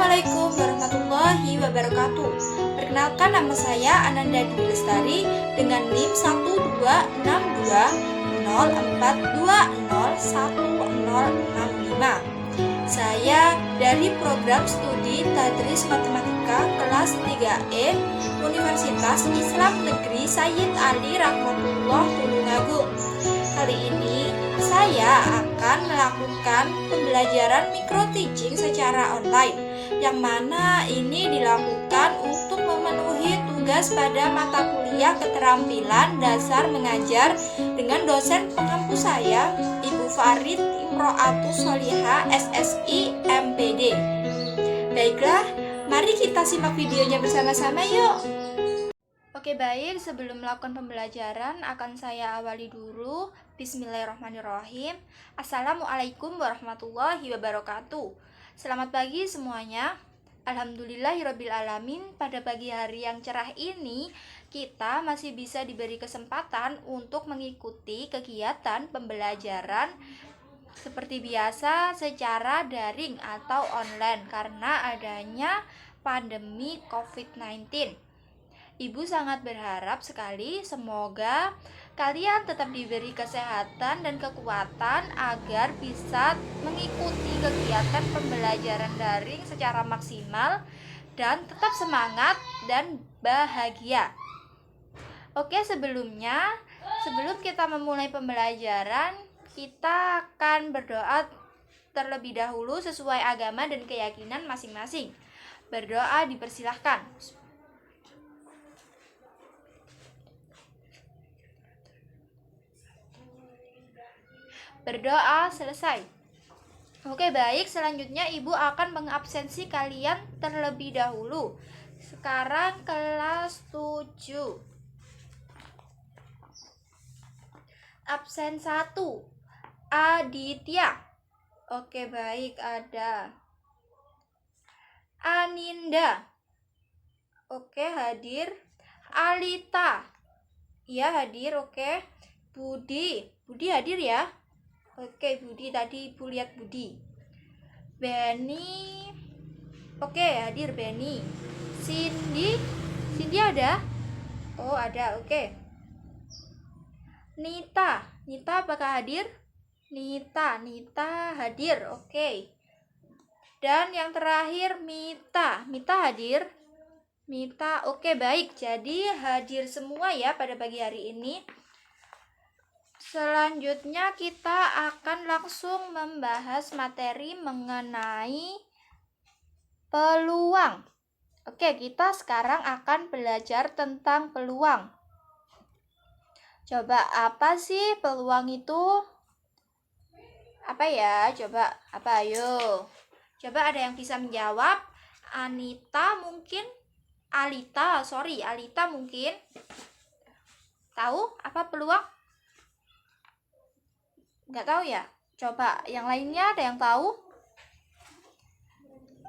Assalamualaikum warahmatullahi wabarakatuh. Perkenalkan, nama saya Ananda Dwi Lestari dengan NIM 12620421065. Saya dari program studi Tadris Matematika kelas 3E Universitas Islam Negeri Sayyid Ali Rahmatullah Tulungagung. Kali ini saya akan melakukan pembelajaran micro teaching secara online, yang mana ini dilakukan untuk memenuhi tugas pada mata kuliah keterampilan dasar mengajar dengan dosen pengampu saya, Ibu Farid Imro'atus Solihah SSI MPD. Baiklah, mari kita simak videonya bersama-sama yuk. Oke, baik, sebelum melakukan pembelajaran akan saya awali dulu. Bismillahirrahmanirrahim. Assalamualaikum warahmatullahi wabarakatuh. Selamat pagi semuanya. Alhamdulillahirrabbilalamin, pada pagi hari yang cerah ini kita masih bisa diberi kesempatan untuk mengikuti kegiatan pembelajaran seperti biasa secara daring atau online karena adanya pandemi COVID-19. Ibu sangat berharap sekali semoga kalian tetap diberi kesehatan dan kekuatan agar bisa mengikuti kegiatan pembelajaran daring secara maksimal dan tetap semangat dan bahagia. Oke, sebelum kita memulai pembelajaran, kita akan berdoa terlebih dahulu sesuai agama dan keyakinan masing-masing. Berdoa dipersilahkan. Berdoa selesai. Oke, baik, selanjutnya Ibu akan mengabsensi kalian terlebih dahulu. Sekarang kelas 7. Absen 1 Aditya. Oke, baik, ada Aninda. Oke, hadir. Alita. Ya, hadir, oke. Budi hadir ya. Oke, Budi, tadi Ibu lihat Budi. Benny. Oke, hadir Benny. Cindy ada? Oh, ada, oke. Nita apakah hadir? Nita hadir, oke. Dan yang terakhir Mita hadir? Mita, oke, baik. Jadi hadir semua ya pada pagi hari ini. Selanjutnya kita akan langsung membahas materi mengenai peluang. Oke, kita sekarang akan belajar tentang peluang. Coba apa sih peluang itu? Apa ya? Coba apa? Ayo. Coba ada yang bisa menjawab? Alita mungkin? Alita mungkin. Tahu apa peluang? Nggak tahu ya? Coba yang lainnya ada yang tahu?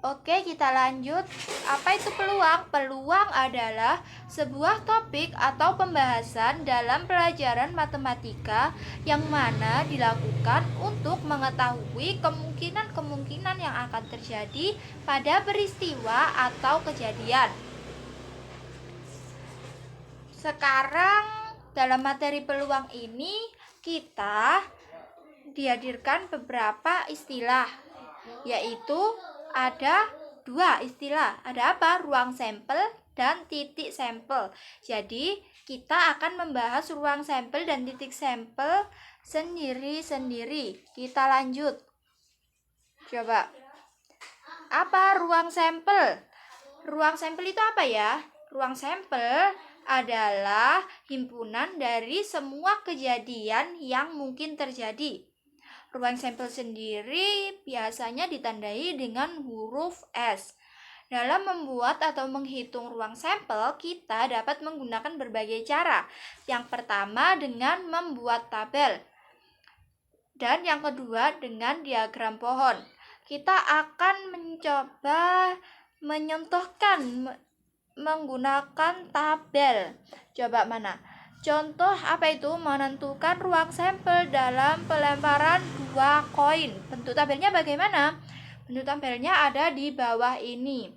Oke, kita lanjut. Apa itu peluang? Peluang adalah sebuah topik atau pembahasan dalam pelajaran matematika yang mana dilakukan untuk mengetahui kemungkinan-kemungkinan yang akan terjadi pada peristiwa atau kejadian. Sekarang dalam materi peluang ini kita dihadirkan beberapa istilah, yaitu ada 2 istilah. Ada apa? Ruang sampel dan titik sampel. Jadi kita akan membahas ruang sampel dan titik sampel sendiri-sendiri. Kita lanjut. Coba. Apa ruang sampel? Ruang sampel itu apa ya? Ruang sampel adalah himpunan dari semua kejadian yang mungkin terjadi. Ruang sampel sendiri biasanya ditandai dengan huruf S. Dalam membuat atau menghitung ruang sampel, kita dapat menggunakan berbagai cara. Yang pertama dengan membuat tabel. Dan yang kedua dengan diagram pohon. Kita akan mencoba menyentuhkan menggunakan tabel. Coba mana? Contoh apa itu? Menentukan ruang sampel dalam pelemparan 2 koin. Bentuk tabelnya bagaimana? Bentuk tabelnya ada di bawah ini.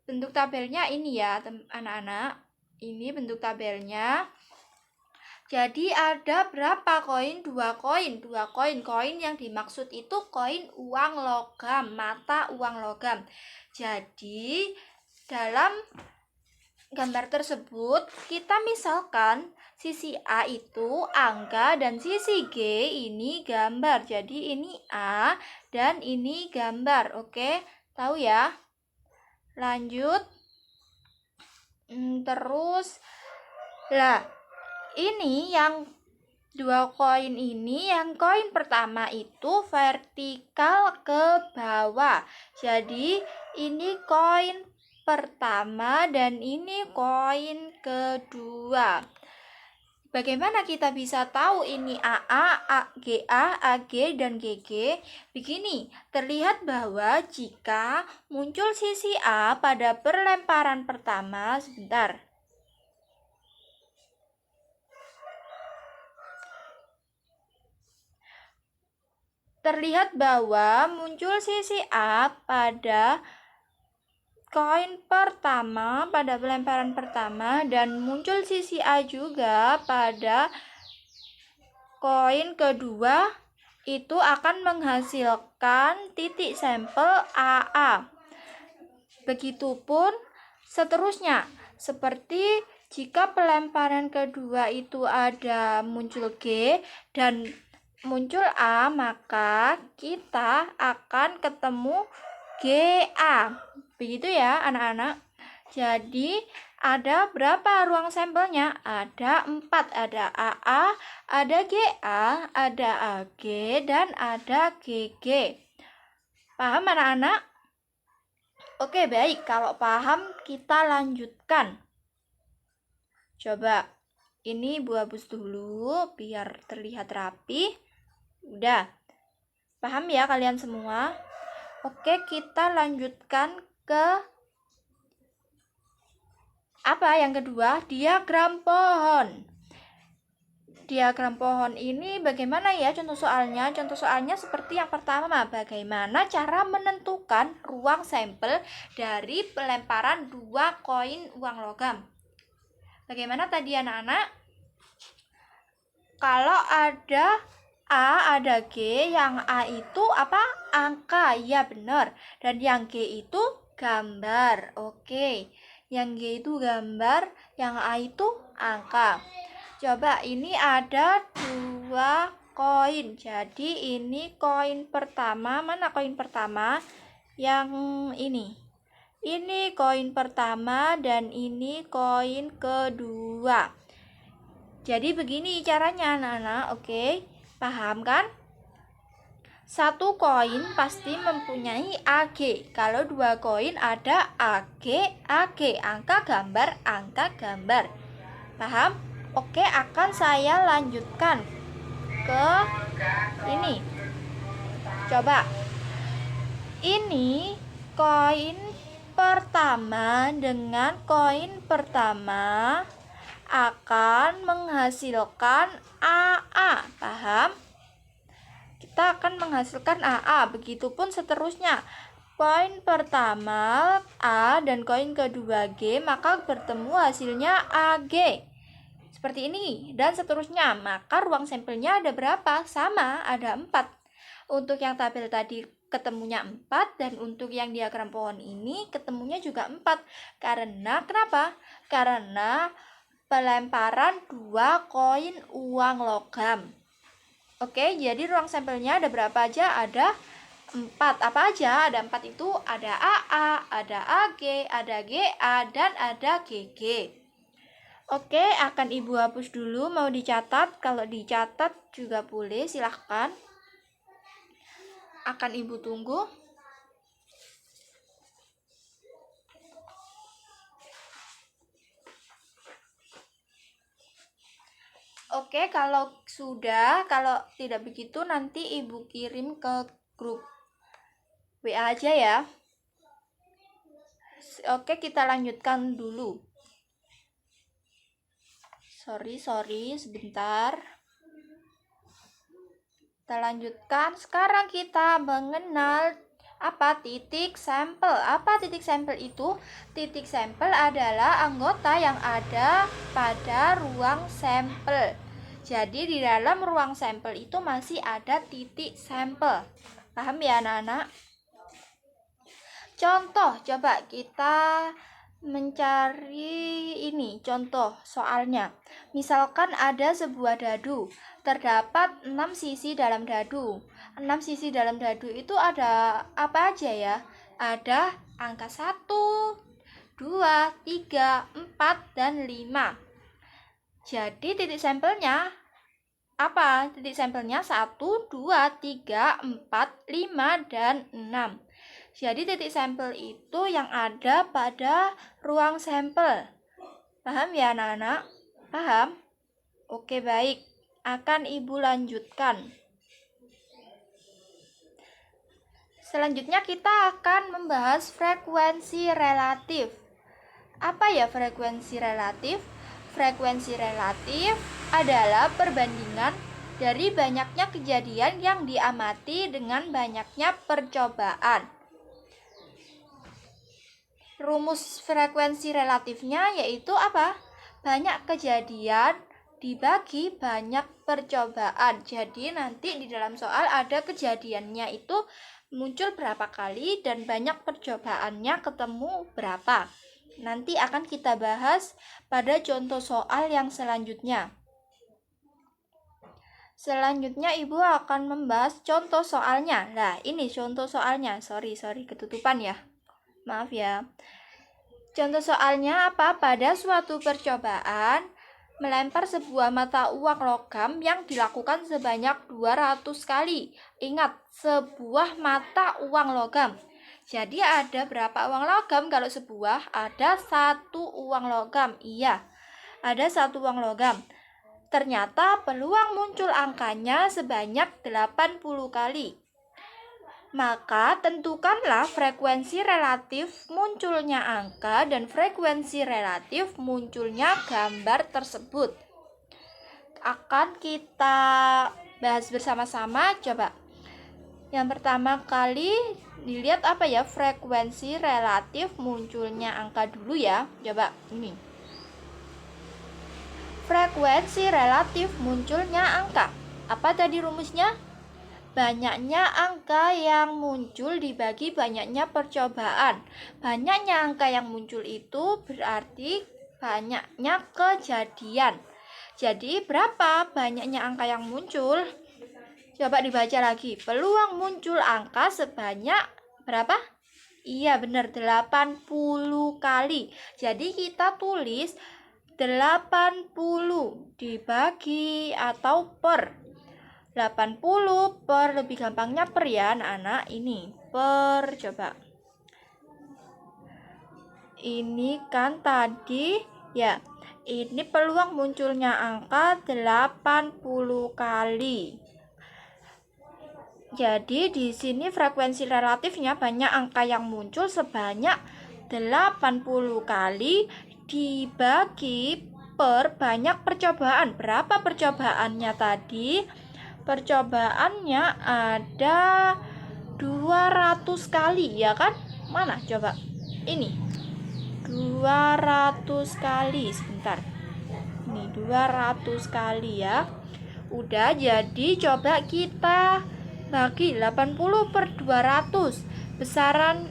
Bentuk tabelnya ini ya, anak-anak. Ini bentuk tabelnya. Jadi ada berapa koin? 2 koin. 2 koin. Koin yang dimaksud itu koin uang logam, mata uang logam. Jadi dalam gambar tersebut kita misalkan sisi A itu angka dan sisi G ini gambar. Jadi ini A dan ini gambar. Oke, tahu ya? Lanjut. Terus lah, ini yang 2 koin ini, yang koin pertama itu vertikal ke bawah. Jadi ini koin pertama dan ini koin kedua. Bagaimana kita bisa tahu ini AA, GA, AG, dan GG? Begini, terlihat bahwa jika muncul sisi A pada perlemparan pertama, sebentar. Terlihat bahwa muncul sisi A pada koin pertama, pada pelemparan pertama, dan muncul sisi A juga pada koin kedua, itu akan menghasilkan titik sampel AA. Begitupun seterusnya, seperti jika pelemparan kedua itu ada muncul G dan muncul A, maka kita akan ketemu GA. Begitu ya anak-anak. Jadi ada berapa ruang sampelnya? Ada 4. Ada AA, ada GA, ada AG, dan ada GG. Paham anak-anak? Oke, baik. Kalau paham, kita lanjutkan. Coba, ini Ibu hapus dulu biar terlihat rapi. Udah. Paham ya kalian semua? Oke, kita lanjutkan ke apa yang kedua? Diagram pohon. Diagram pohon ini bagaimana ya contoh soalnya? Contoh soalnya seperti yang pertama, bagaimana cara menentukan ruang sampel dari pelemparan 2 koin uang logam? Bagaimana tadi anak-anak? Kalau ada A, ada G, yang A itu apa? Angka, ya benar. Dan yang G itu gambar. Oke, yang G itu gambar, yang A itu angka. Coba, ini ada 2 koin. Jadi ini koin pertama. Mana koin pertama? Yang ini. Ini koin pertama dan ini koin kedua. Jadi begini caranya anak-anak, oke? Paham kan? 1 koin pasti mempunyai AG. Kalau 2 koin ada AG, AG. Angka gambar, angka gambar. Paham? Oke, akan saya lanjutkan ke ini. Coba. Ini koin pertama dengan koin pertama akan menghasilkan AA. Paham? Kita akan menghasilkan AA. Begitupun seterusnya. Koin pertama A dan koin kedua G, maka bertemu hasilnya AG. Seperti ini. Dan seterusnya. Maka ruang sampelnya ada berapa? Sama, ada 4. Untuk yang tabel tadi ketemunya 4, dan untuk yang diagram pohon ini ketemunya juga 4. Karena kenapa? Karena pelemparan 2 koin uang logam. Oke, jadi ruang sampelnya ada berapa aja? Ada 4. Apa aja? Ada 4 itu ada AA, ada AG, ada GA, dan ada GG. Oke, akan Ibu hapus dulu. Mau dicatat? Kalau dicatat juga boleh, silahkan. Akan Ibu tunggu. Oke, kalau sudah, kalau tidak begitu nanti Ibu kirim ke grup WA aja ya. Oke, kita lanjutkan dulu. Sorry, sebentar. Kita lanjutkan. Sekarang kita mengenal apa? Titik sampel. Apa titik sampel itu? Titik sampel adalah anggota yang ada pada ruang sampel. Jadi di dalam ruang sampel itu masih ada titik sampel. Paham ya anak-anak? Contoh, coba kita mencari ini contoh soalnya. Misalkan ada sebuah dadu, terdapat 6 sisi dalam dadu. 6 sisi dalam dadu itu ada apa aja ya? Ada angka 1, 2, 3, 4, dan 5. Jadi titik sampelnya apa? Titik sampelnya 1, 2, 3, 4, 5, dan 6. Jadi titik sampel itu yang ada pada ruang sampel. Paham ya anak-anak? Paham? Oke, baik. Akan Ibu lanjutkan. Selanjutnya kita akan membahas frekuensi relatif. Apa ya frekuensi relatif? Frekuensi relatif adalah perbandingan dari banyaknya kejadian yang diamati dengan banyaknya percobaan. Rumus frekuensi relatifnya yaitu apa? Banyak kejadian dibagi banyak percobaan. Jadi nanti di dalam soal ada kejadiannya itu muncul berapa kali dan banyak percobaannya ketemu berapa. Nanti akan kita bahas pada contoh soal yang selanjutnya. Selanjutnya Ibu akan membahas contoh soalnya. Nah, ini contoh soalnya. Sorry, ketutupan ya. Maaf ya. Contoh soalnya apa? Pada suatu percobaan melempar sebuah mata uang logam yang dilakukan sebanyak 200 kali. Ingat, sebuah mata uang logam. Jadi ada berapa uang logam kalau sebuah? Ada 1 uang logam. Iya, ada 1 uang logam. Ternyata peluang muncul angkanya sebanyak 80 kali. Maka tentukanlah frekuensi relatif munculnya angka dan frekuensi relatif munculnya gambar tersebut. Akan kita bahas bersama-sama. Coba yang pertama kali dilihat apa ya? Frekuensi relatif munculnya angka dulu ya. Coba ini. Frekuensi relatif munculnya angka. Apa tadi rumusnya? Banyaknya angka yang muncul dibagi banyaknya percobaan. Banyaknya angka yang muncul itu berarti banyaknya kejadian. Jadi berapa banyaknya angka yang muncul? Coba dibaca lagi. Peluang muncul angka sebanyak berapa? Iya benar, 80 kali. Jadi kita tulis 80 dibagi atau per 80 per, lebih gampangnya per ya anak-anak, ini per, coba ini kan tadi ya, ini peluang munculnya angka 80 kali. Jadi di sini frekuensi relatifnya banyak angka yang muncul sebanyak 80 kali dibagi per banyak percobaan. Berapa percobaannya tadi? Percobaannya ada 200 kali ya kan? Mana coba? Ini 200 kali. Sebentar. Ini 200 kali ya. Udah, jadi coba kita bagi 80 per 200. Besaran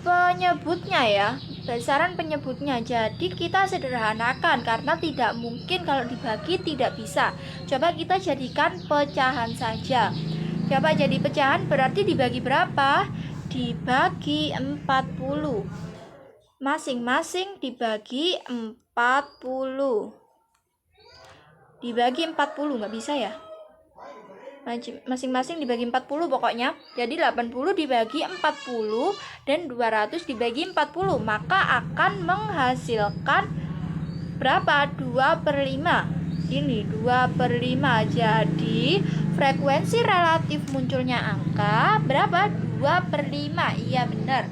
penyebutnya ya, besaran penyebutnya. Jadi kita sederhanakan karena tidak mungkin kalau dibagi, tidak bisa. Coba kita jadikan pecahan saja. Coba jadi pecahan berarti dibagi berapa? Dibagi 40. Masing-masing dibagi 40. Dibagi 40 nggak bisa ya? Masing-masing dibagi 40 pokoknya. Jadi 80 dibagi 40 dan 200 dibagi 40, maka akan menghasilkan berapa? 2 per 5. Ini 2 per 5. Jadi frekuensi relatif munculnya angka berapa? 2 per 5. Iya benar.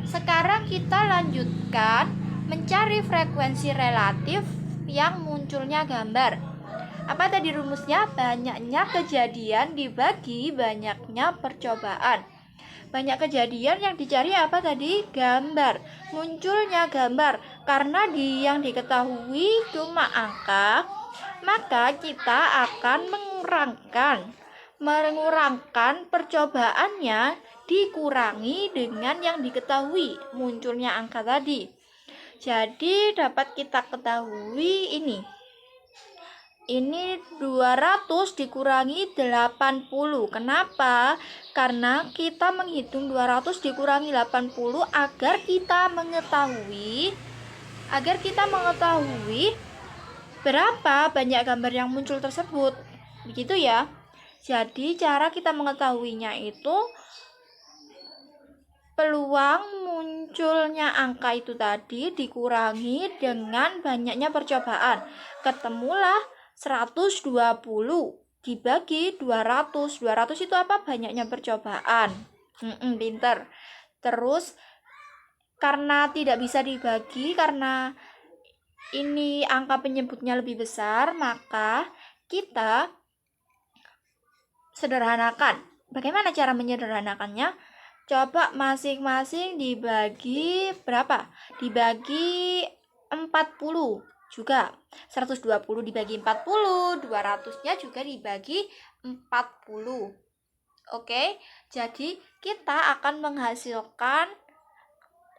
Sekarang kita lanjutkan mencari frekuensi relatif yang munculnya gambar. Apa tadi rumusnya? Banyaknya kejadian dibagi banyaknya percobaan. Banyak kejadian yang dicari apa tadi? Gambar. Munculnya gambar. Karena yang diketahui cuma angka, maka kita akan mengurangkan percobaannya dikurangi dengan yang diketahui, munculnya angka tadi. Jadi dapat kita ketahui ini 200 dikurangi 80. Kenapa? Karena kita menghitung 200 dikurangi 80 agar kita mengetahui berapa banyak gambar yang muncul tersebut. Begitu ya. Jadi cara kita mengetahuinya itu peluang munculnya angka itu tadi dikurangi dengan banyaknya percobaan. Ketemulah 120 dibagi 200. 200 itu apa? Banyaknya percobaan. Pinter. Terus karena tidak bisa dibagi, karena ini angka penyebutnya lebih besar, maka kita sederhanakan. Bagaimana cara menyederhanakannya? Coba masing-masing dibagi berapa? Dibagi 40 juga. 120 dibagi 40, 200-nya juga dibagi 40. Oke, jadi kita akan menghasilkan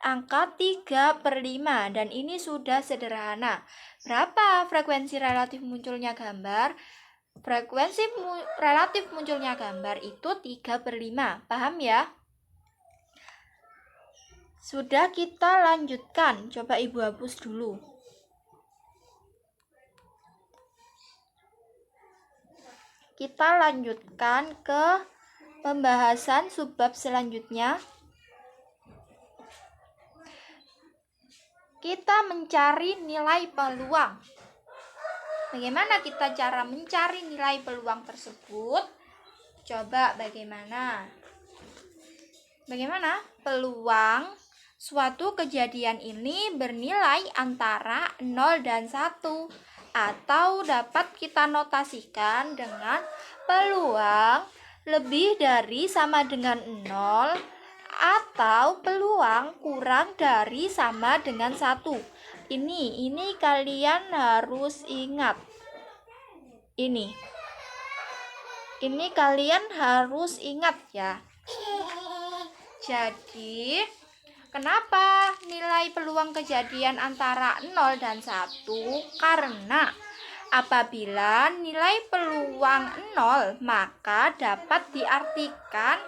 angka 3/5 dan ini sudah sederhana. Berapa frekuensi relatif munculnya gambar? Frekuensi relatif munculnya gambar itu 3/5. Paham ya? Sudah, kita lanjutkan. Coba Ibu hapus dulu. Kita lanjutkan ke pembahasan subbab selanjutnya. Kita mencari nilai peluang. Bagaimana kita cara mencari nilai peluang tersebut? Coba bagaimana? Peluang suatu kejadian ini bernilai antara 0 dan 1, atau dapat kita notasikan dengan peluang lebih dari sama dengan 0 atau peluang kurang dari sama dengan 1. Ini kalian harus ingat. Ini kalian harus ingat ya. Jadi, kenapa nilai peluang kejadian antara 0 dan 1? Karena apabila nilai peluang 0, maka dapat diartikan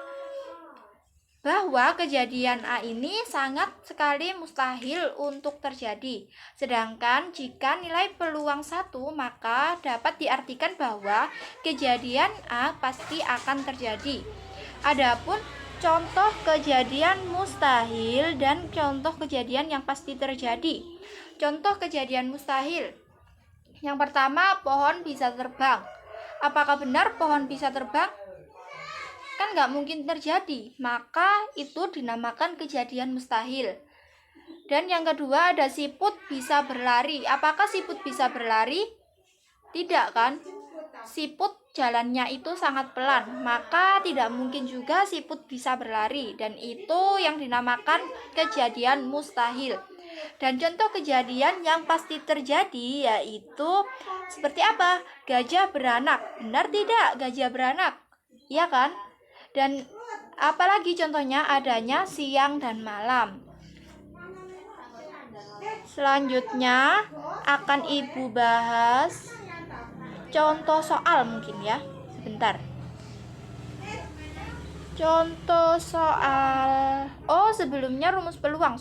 bahwa kejadian A ini sangat sekali mustahil untuk terjadi. Sedangkan jika nilai peluang 1, maka dapat diartikan bahwa kejadian A pasti akan terjadi. Adapun contoh kejadian mustahil dan contoh kejadian yang pasti terjadi. Contoh kejadian mustahil. Yang pertama, pohon bisa terbang. Apakah benar pohon bisa terbang? Kan nggak mungkin terjadi, maka itu dinamakan kejadian mustahil. Dan yang kedua, ada siput bisa berlari. Apakah siput bisa berlari? Tidak kan? Siput jalannya itu sangat pelan, maka tidak mungkin juga siput bisa berlari, dan itu yang dinamakan kejadian mustahil. Dan contoh kejadian yang pasti terjadi yaitu seperti apa? Gajah beranak. Benar tidak gajah beranak? Iya kan? Dan apalagi contohnya adanya siang dan malam. Selanjutnya akan Ibu bahas contoh soal mungkin ya. Sebentar. Contoh soal. Oh, sebelumnya rumus peluang,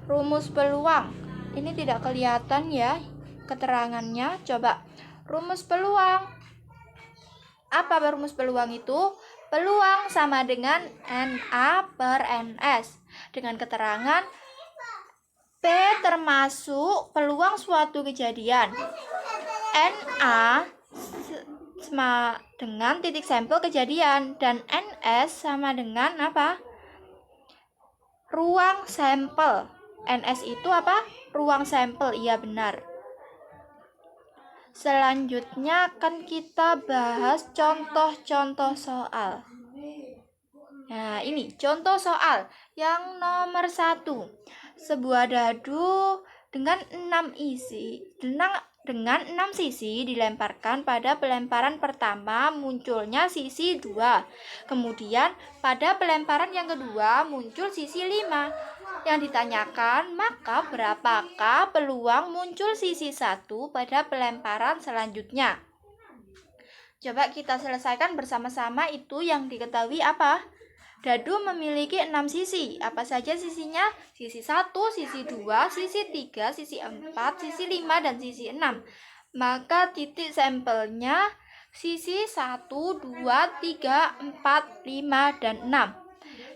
Rumus peluang. Ini tidak kelihatan ya keterangannya. Coba. Rumus peluang. Apa rumus peluang itu? Peluang sama dengan NA/NS. Dengan keterangan P termasuk peluang suatu kejadian. NA sama dengan titik sampel kejadian, dan NS sama dengan apa? Ruang sampel. NS itu apa? Ruang sampel. Iya benar. Selanjutnya akan kita bahas contoh-contoh soal. Nah, ini contoh soal yang nomor 1. Sebuah dadu dengan 6 sisi dilemparkan pada pelemparan pertama munculnya sisi 2. Kemudian pada pelemparan yang kedua muncul sisi 5. Yang ditanyakan, maka berapakah peluang muncul sisi 1 pada pelemparan selanjutnya? Coba kita selesaikan bersama-sama. Itu yang diketahui apa? Dadu memiliki 6 sisi. Apa saja sisinya? Sisi 1, sisi 2, sisi 3, sisi 4, sisi 5, dan sisi 6. Maka titik sampelnya sisi 1, 2, 3, 4, 5, dan 6.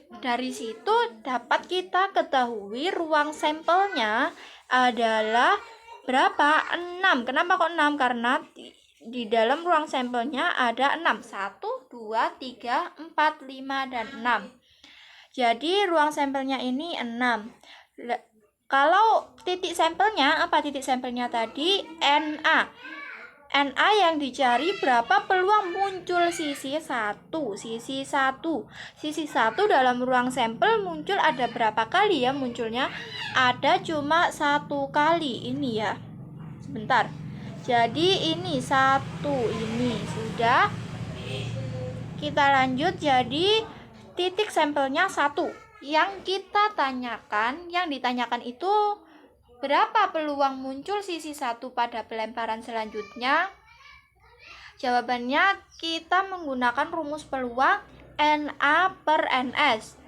Dari situ dapat kita ketahui ruang sampelnya adalah berapa? 6. Kenapa kok 6? Karena di dalam ruang sampelnya ada 6. 1, 2, 3, 4, 5, dan 6. Jadi ruang sampelnya ini 6. Kalau titik sampelnya, apa titik sampelnya tadi? NA. NA yang dicari berapa peluang muncul sisi 1. Sisi 1 dalam ruang sampel muncul ada berapa kali ya munculnya? Ada cuma 1 kali. Ini ya. Sebentar. Jadi ini 1, ini sudah. Kita lanjut, jadi titik sampelnya 1. Yang kita tanyakan, yang ditanyakan itu berapa peluang muncul sisi 1 pada pelemparan selanjutnya? Jawabannya kita menggunakan rumus peluang NA per NS.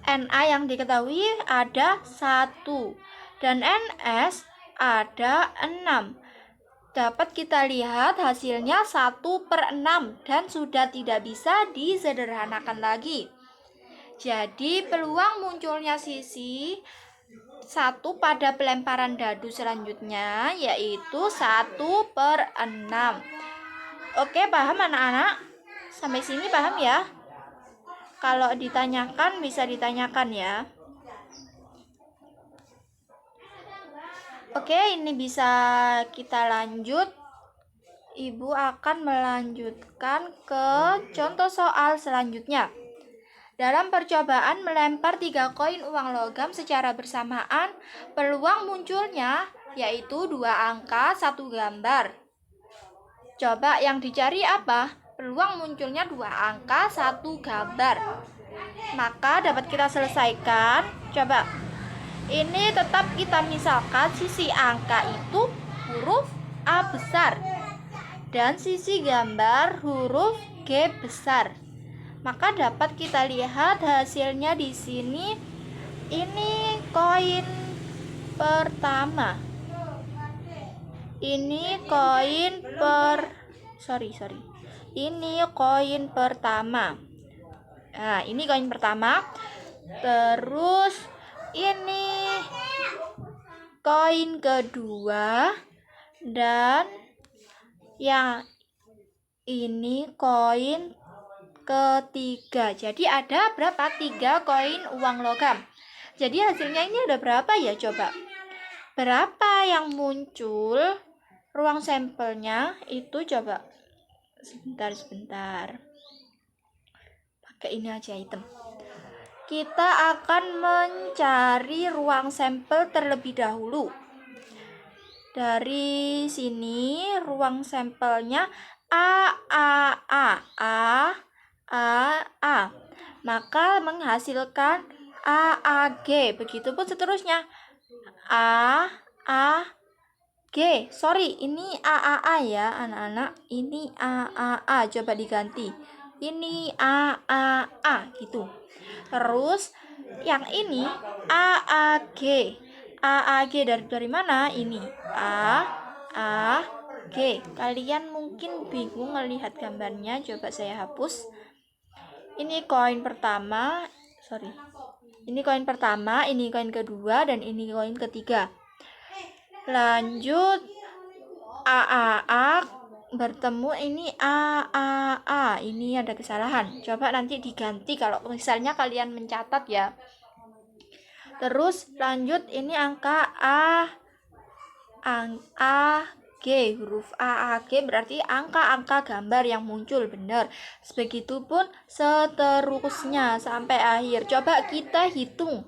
NA yang diketahui ada 1 dan NS ada 6. Dapat kita lihat hasilnya 1/6 dan sudah tidak bisa disederhanakan lagi. Jadi peluang munculnya sisi 1 pada pelemparan dadu selanjutnya yaitu 1/6. Oke, paham anak-anak? Sampai sini paham ya? Kalau ditanyakan bisa ditanyakan ya. Oke, ini bisa kita lanjut. Ibu akan melanjutkan ke contoh soal selanjutnya. Dalam percobaan melempar 3 koin uang logam secara bersamaan, peluang munculnya yaitu 2 angka, 1 gambar. Coba yang dicari apa? Peluang munculnya 2 angka, 1 gambar. Maka dapat kita selesaikan. Coba. Ini tetap kita misalkan sisi angka itu huruf A besar dan sisi gambar huruf G besar. Maka dapat kita lihat hasilnya di sini. Ini koin pertama. Ini koin Ini koin pertama. Nah, ini koin pertama. Terus ini koin kedua dan yang ini koin ketiga. Jadi ada berapa? 3 koin uang logam. Jadi hasilnya ini ada berapa ya? Coba. Berapa yang muncul ruang sampelnya itu? Coba. Sebentar. Pakai ini aja hitam. Kita akan mencari ruang sampel terlebih dahulu. Dari sini ruang sampelnya A. Maka menghasilkan AAG. Begitupun seterusnya. G. Ini AAA ya anak-anak. Ini AAA. Coba diganti. Ini AAA gitu. Terus yang ini AAG. AAG dari mana? Ini AAG. Kalian mungkin bingung melihat gambarnya. Coba saya hapus. Ini koin pertama. Ini koin pertama, ini koin kedua, dan ini koin ketiga. Lanjut AAA bertemu ini AAA. Ini ada kesalahan. Coba nanti diganti kalau misalnya kalian mencatat ya. Terus lanjut ini angka A G, huruf A, A, G berarti angka-angka gambar yang muncul, benar. Begitupun seterusnya sampai akhir. Coba kita hitung.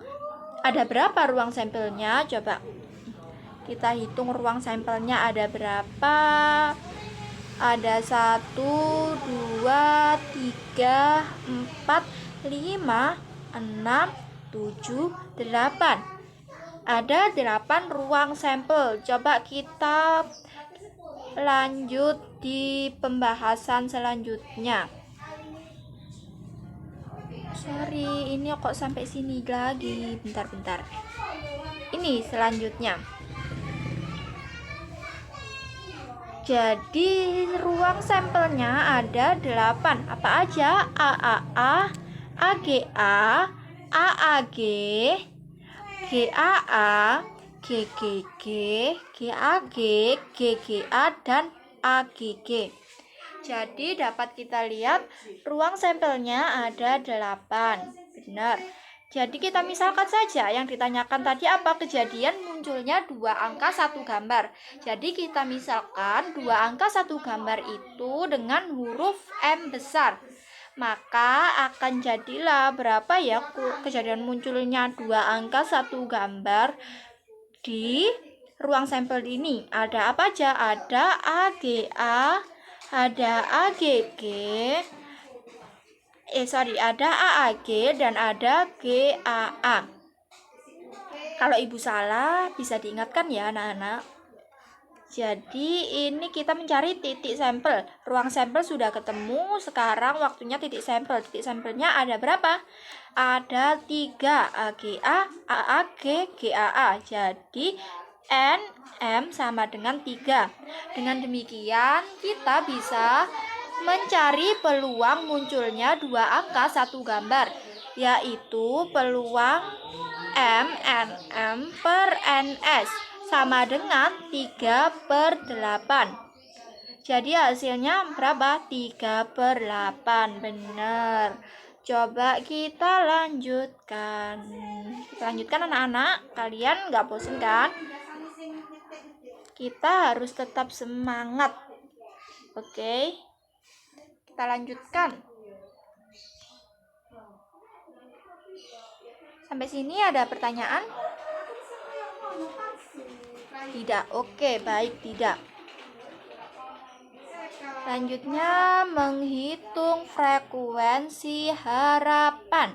Ada berapa ruang sampelnya? Coba kita hitung ruang sampelnya ada berapa. Ada 1, 2, 3, 4, 5, 6, 7, 8. Ada 8 ruang sampel. Coba kita lanjut di pembahasan selanjutnya. Sorry, ini kok sampai sini lagi. Bentar. Ini selanjutnya. Jadi ruang sampelnya ada 8. Apa aja? AAA, AGA, AAG, GAA, GGG, GAG, GGA, dan AGG. Jadi dapat kita lihat ruang sampelnya ada 8. Benar. Jadi kita misalkan saja yang ditanyakan tadi apa? Kejadian munculnya 2 angka 1 gambar. Jadi kita misalkan 2 angka 1 gambar itu dengan huruf M besar. Maka akan jadilah berapa ya kejadian munculnya 2 angka 1 gambar di ruang sampel ini. Ada apa aja? Ada AGA, ada AGG, ada AAG dan ada GAA. Kalau ibu salah bisa diingatkan ya anak-anak. Jadi ini kita mencari titik sampel. Ruang sampel sudah ketemu, sekarang waktunya titik sampel. Titik sampelnya ada berapa? Ada 3, AGA, AAG, GAA. Jadi N, M sama dengan 3. Dengan demikian kita bisa mencari peluang munculnya 2 angka 1 gambar, yaitu peluang M, NM per NS sama dengan 3/8. Jadi hasilnya berapa? 3/8. Benar. Coba kita lanjutkan. Kita lanjutkan anak-anak. Kalian nggak bosan kan? Kita harus tetap semangat. Oke. Kita lanjutkan. Sampai sini ada pertanyaan? Tidak. Oke, baik, tidak. Selanjutnya menghitung frekuensi harapan.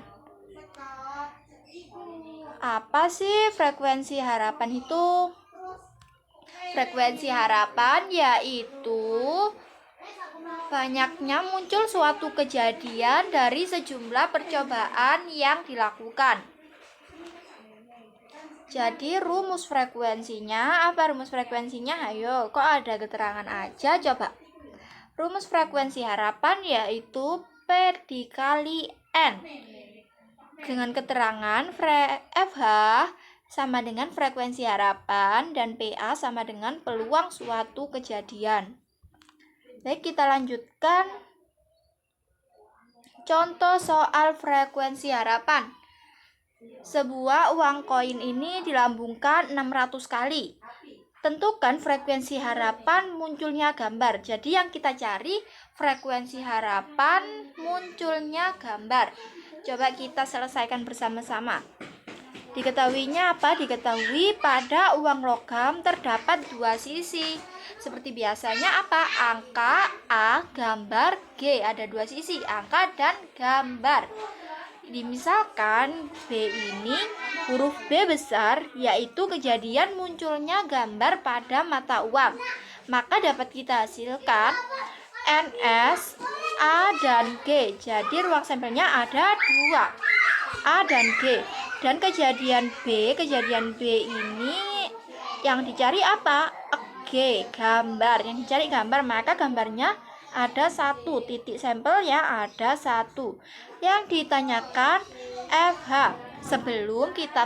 Apa sih frekuensi harapan itu? Frekuensi harapan yaitu banyaknya muncul suatu kejadian dari sejumlah percobaan yang dilakukan. Jadi rumus frekuensinya, apa rumus frekuensinya? Ayo, kok ada keterangan aja, coba. Rumus frekuensi harapan yaitu P dikali N. Dengan keterangan FH sama dengan frekuensi harapan dan PA sama dengan peluang suatu kejadian. Baik, kita lanjutkan. Contoh soal frekuensi harapan. Sebuah uang koin ini dilambungkan 600 kali. Tentukan frekuensi harapan munculnya gambar. Jadi yang kita cari frekuensi harapan munculnya gambar. Coba kita selesaikan bersama-sama. Diketahuinya apa? Diketahui pada uang logam terdapat 2 sisi. Seperti biasanya apa? Angka A, gambar G. Ada 2 sisi, angka dan gambar. Misalkan B ini huruf B besar, yaitu kejadian munculnya gambar pada mata uang. Maka dapat kita hasilkan NS, A, dan G. Jadi ruang sampelnya ada 2, A dan G. Dan kejadian B ini yang dicari apa? G, gambar. Yang dicari gambar, maka gambarnya ada 1, titik sampelnya ada 1. Yang ditanyakan FH. Sebelum kita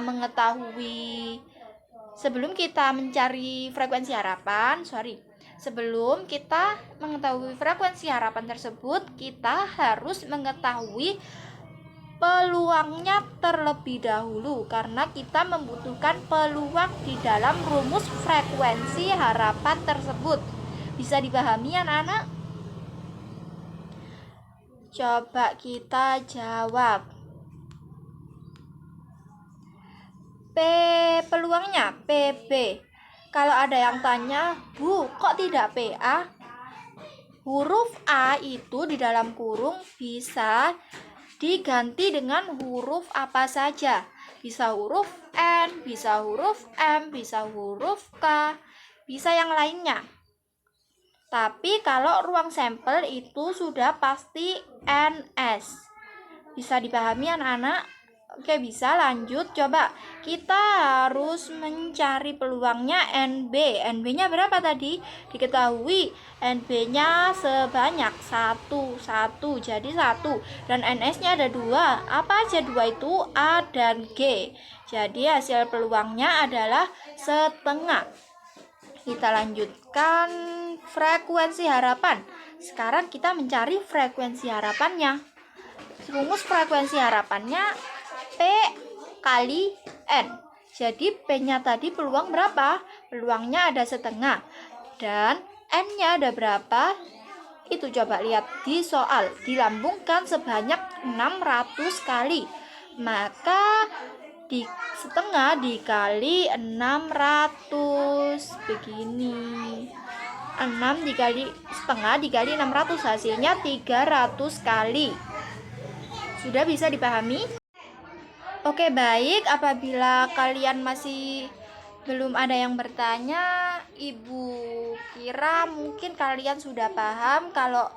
mencari frekuensi harapan, sebelum kita mengetahui frekuensi harapan tersebut, kita harus mengetahui peluangnya terlebih dahulu karena kita membutuhkan peluang di dalam rumus frekuensi harapan tersebut. Bisa dipahami anak-anak? Coba kita jawab. P peluangnya PB. Kalau ada yang tanya, Bu, kok tidak PA? Huruf A itu di dalam kurung bisa diganti dengan huruf apa saja. Bisa huruf N, bisa huruf M, bisa huruf K, bisa yang lainnya. Tapi kalau ruang sampel itu sudah pasti NS. Bisa dipahami anak-anak? Oke, bisa lanjut. Coba kita harus mencari peluangnya NB. NB-nya berapa tadi? Diketahui NB-nya sebanyak 1. Jadi 1. Dan NS-nya ada 2. Apa aja 2 itu? A dan G. Jadi hasil peluangnya adalah setengah. Kita lanjutkan frekuensi harapan. Sekarang kita mencari frekuensi harapannya. Rumus frekuensi harapannya P kali N. Jadi P-nya tadi peluang berapa? Peluangnya ada setengah. Dan N-nya ada berapa? Itu coba lihat di soal. Dilambungkan sebanyak 600 kali. Maka di setengah dikali 600. Begini. 6 dikali setengah dikali 600, hasilnya 300 kali. Sudah bisa dipahami? Oke, baik. Apabila kalian masih belum ada yang bertanya, Ibu kira mungkin kalian sudah paham. Kalau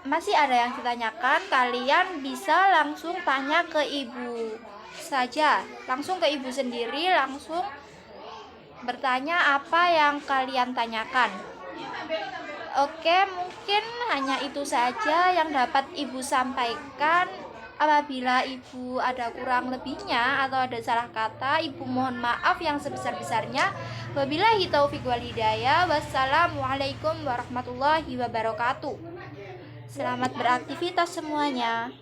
masih ada yang ditanyakan, kalian bisa langsung tanya ke Ibu saja. Langsung ke Ibu sendiri, langsung bertanya apa yang kalian tanyakan. Oke, mungkin hanya itu saja yang dapat Ibu sampaikan. Apabila Ibu ada kurang lebihnya atau ada salah kata, Ibu mohon maaf yang sebesar-besarnya. Wabillahi taufiq wal hidayah. Wassalamualaikum warahmatullahi wabarakatuh. Selamat beraktivitas semuanya.